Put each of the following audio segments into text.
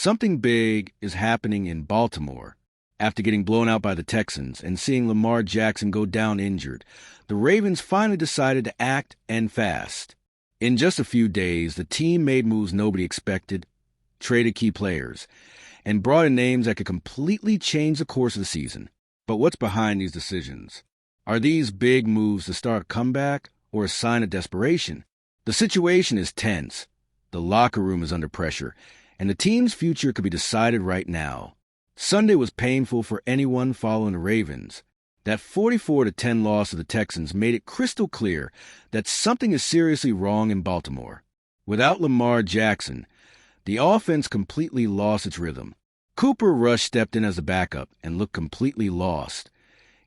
Something big is happening in Baltimore. After getting blown out by the Texans and seeing Lamar Jackson go down injured, the Ravens finally decided to act and fast. In just a few days, the team made moves nobody expected, traded key players, and brought in names that could completely change the course of the season. But what's behind these decisions? Are these big moves to start a comeback or a sign of desperation? The situation is tense. The locker room is under pressure, and the team's future could be decided right now. Sunday was painful for anyone following the Ravens. That 44-10 loss of the Texans made it crystal clear that something is seriously wrong in Baltimore. Without Lamar Jackson, the offense completely lost its rhythm. Cooper Rush stepped in as a backup and looked completely lost.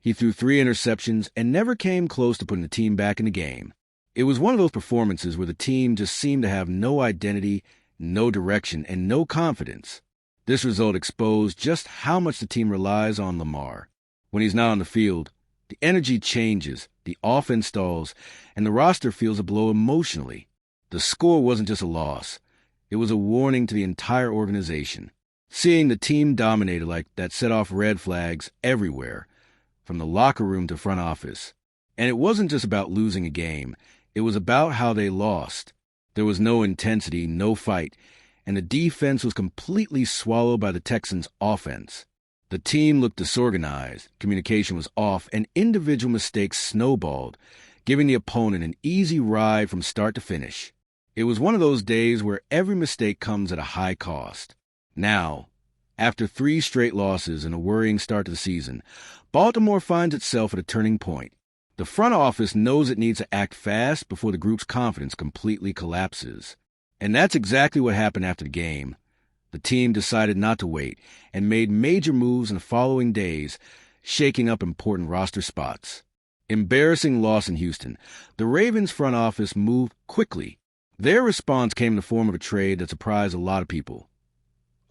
He threw 3 interceptions and never came close to putting the team back in the game. It was one of those performances where the team just seemed to have no identity, no direction, and no confidence. This result exposed just how much the team relies on Lamar. When he's not on the field, the energy changes, the offense stalls, and the roster feels a blow emotionally. The score wasn't just a loss. It was a warning to the entire organization. Seeing the team dominated like that set off red flags everywhere, from the locker room to front office. And it wasn't just about losing a game. It was about how they lost. There was no intensity, no fight, and the defense was completely swallowed by the Texans' offense. The team looked disorganized, communication was off, and individual mistakes snowballed, giving the opponent an easy ride from start to finish. It was one of those days where every mistake comes at a high cost. Now, after 3 straight losses and a worrying start to the season, Baltimore finds itself at a turning point. The front office knows it needs to act fast before the group's confidence completely collapses. And that's exactly what happened after the game. The team decided not to wait and made major moves in the following days, shaking up important roster spots. Embarrassing loss in Houston, the Ravens front office moved quickly. Their response came in the form of a trade that surprised a lot of people.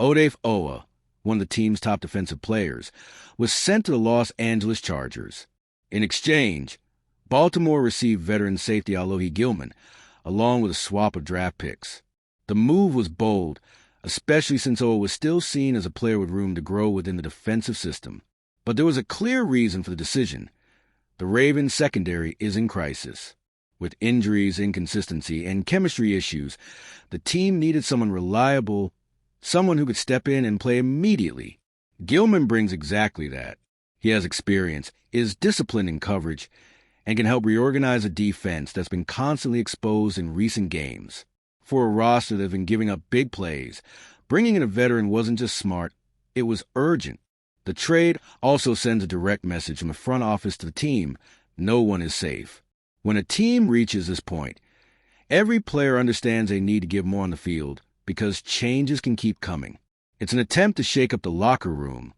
Odafe Oweh, one of the team's top defensive players, was sent to the Los Angeles Chargers. In exchange, Baltimore received veteran safety Alohi Gilman, along with a swap of draft picks. The move was bold, especially since Oweh was still seen as a player with room to grow within the defensive system. But there was a clear reason for the decision. The Ravens' secondary is in crisis. With injuries, inconsistency, and chemistry issues, the team needed someone reliable, someone who could step in and play immediately. Gilman brings exactly that. He has experience, is disciplined in coverage, and can help reorganize a defense that's been constantly exposed in recent games. For a roster that has been giving up big plays, bringing in a veteran wasn't just smart, it was urgent. The trade also sends a direct message from the front office to the team: no one is safe. When a team reaches this point, every player understands they need to give more on the field because changes can keep coming. It's an attempt to shake up the locker room,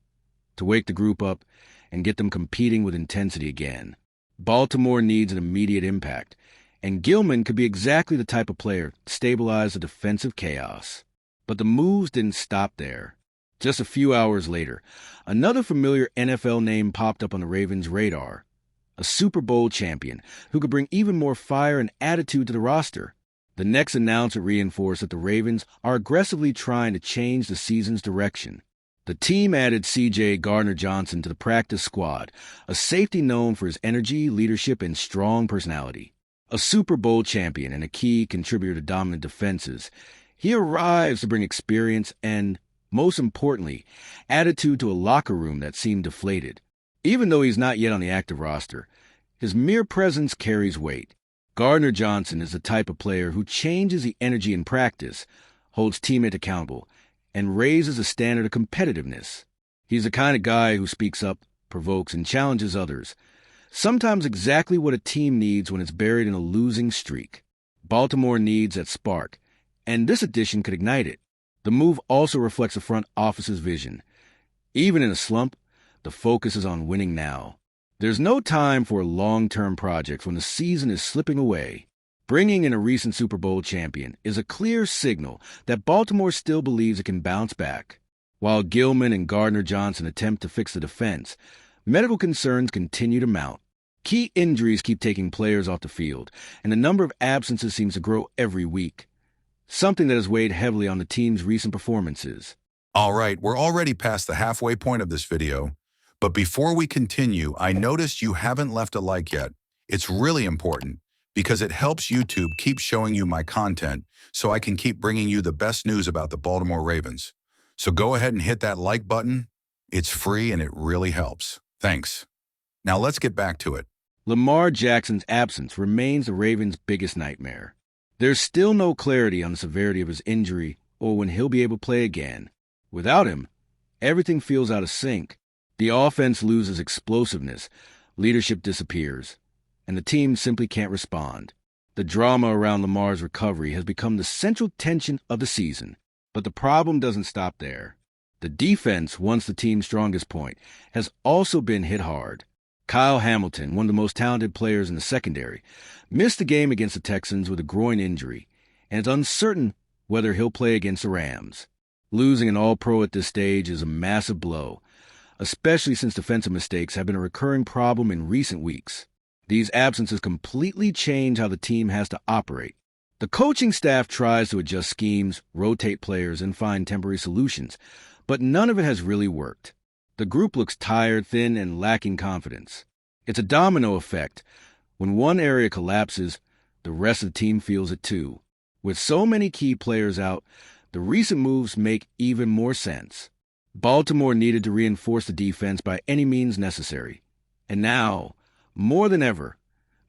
to wake the group up and get them competing with intensity again. Baltimore needs an immediate impact, and Gilman could be exactly the type of player to stabilize the defensive chaos. But the moves didn't stop there. Just a few hours later, another familiar NFL name popped up on the Ravens' radar: a Super Bowl champion who could bring even more fire and attitude to the roster. The next announcement reinforced that the Ravens are aggressively trying to change the season's direction. The team added C.J. Gardner-Johnson to the practice squad, a safety known for his energy, leadership, and strong personality. A Super Bowl champion and a key contributor to dominant defenses, he arrives to bring experience and, most importantly, attitude to a locker room that seemed deflated. Even though he's not yet on the active roster, his mere presence carries weight. Gardner-Johnson is the type of player who changes the energy in practice, holds teammates accountable, and raises the standard of competitiveness. He's the kind of guy who speaks up, provokes, and challenges others, sometimes exactly what a team needs when it's buried in a losing streak. Baltimore needs that spark, and this addition could ignite it. The move also reflects the front office's vision. Even in a slump, the focus is on winning now. There's no time for long-term projects when the season is slipping away. Bringing in a recent Super Bowl champion is a clear signal that Baltimore still believes it can bounce back. While Gilman and Gardner-Johnson attempt to fix the defense, medical concerns continue to mount. Key injuries keep taking players off the field, and the number of absences seems to grow every week, something that has weighed heavily on the team's recent performances. All right, we're already past the halfway point of this video, but before we continue, I noticed you haven't left a like yet. It's really important because it helps YouTube keep showing you my content so I can keep bringing you the best news about the Baltimore Ravens. So go ahead and hit that like button. It's free and it really helps. Thanks. Now let's get back to it. Lamar Jackson's absence remains the Ravens' biggest nightmare. There's still no clarity on the severity of his injury or when he'll be able to play again. Without him, everything feels out of sync. The offense loses explosiveness, leadership disappears, and the team simply can't respond. The drama around Lamar's recovery has become the central tension of the season. But the problem doesn't stop there. The defense, once the team's strongest point, has also been hit hard. Kyle Hamilton, one of the most talented players in the secondary, missed the game against the Texans with a groin injury, and it's uncertain whether he'll play against the Rams. Losing an All-Pro at this stage is a massive blow, especially since defensive mistakes have been a recurring problem in recent weeks. These absences completely change how the team has to operate. The coaching staff tries to adjust schemes, rotate players, and find temporary solutions, but none of it has really worked. The group looks tired, thin, and lacking confidence. It's a domino effect. When one area collapses, the rest of the team feels it too. With so many key players out, the recent moves make even more sense. Baltimore needed to reinforce the defense by any means necessary. And now, more than ever,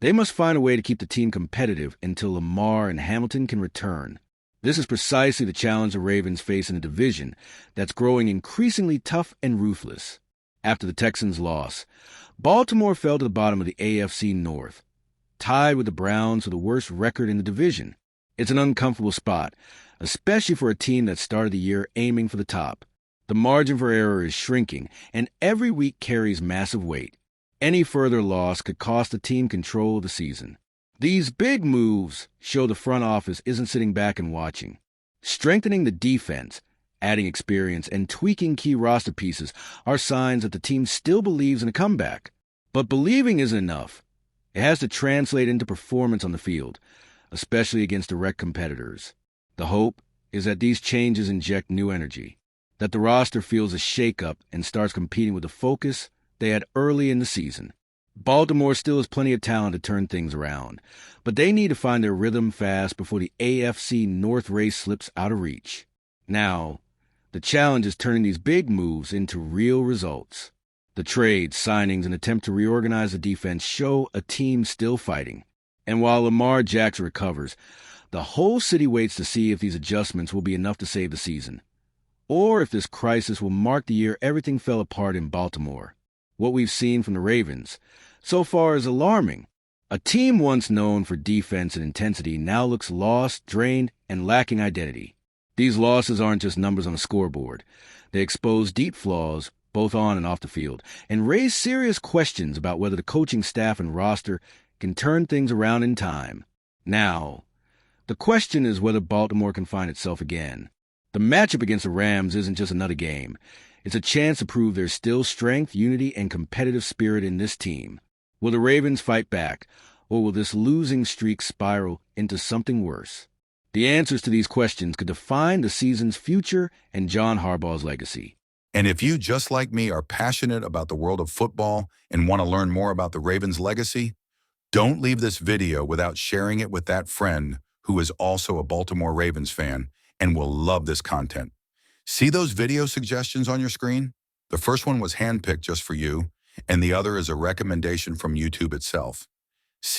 they must find a way to keep the team competitive until Lamar and Hamilton can return. This is precisely the challenge the Ravens face in a division that's growing increasingly tough and ruthless. After the Texans' loss, Baltimore fell to the bottom of the AFC North, tied with the Browns for the worst record in the division. It's an uncomfortable spot, especially for a team that started the year aiming for the top. The margin for error is shrinking, and every week carries massive weight. Any further loss could cost the team control of the season. These big moves show the front office isn't sitting back and watching. Strengthening the defense, adding experience, and tweaking key roster pieces are signs that the team still believes in a comeback. But believing isn't enough. It has to translate into performance on the field, especially against direct competitors. The hope is that these changes inject new energy, that the roster feels a shakeup and starts competing with the focus they had early in the season. Baltimore still has plenty of talent to turn things around, but they need to find their rhythm fast before the AFC North race slips out of reach. Now, the challenge is turning these big moves into real results. The trades, signings, and attempt to reorganize the defense show a team still fighting. And while Lamar Jackson recovers, the whole city waits to see if these adjustments will be enough to save the season, or if this crisis will mark the year everything fell apart in Baltimore. What we've seen from the Ravens so far is alarming. A team once known for defense and intensity now looks lost, drained, and lacking identity. These losses aren't just numbers on a scoreboard. They expose deep flaws, both on and off the field, and raise serious questions about whether the coaching staff and roster can turn things around in time. Now, the question is whether Baltimore can find itself again. The matchup against the Rams isn't just another game. It's a chance to prove there's still strength, unity, and competitive spirit in this team. Will the Ravens fight back, or will this losing streak spiral into something worse? The answers to these questions could define the season's future and John Harbaugh's legacy. And if you, just like me, are passionate about the world of football and want to learn more about the Ravens' legacy, don't leave this video without sharing it with that friend who is also a Baltimore Ravens fan and will love this content. See those video suggestions on your screen? The first one was handpicked just for you, and the other is a recommendation from YouTube itself.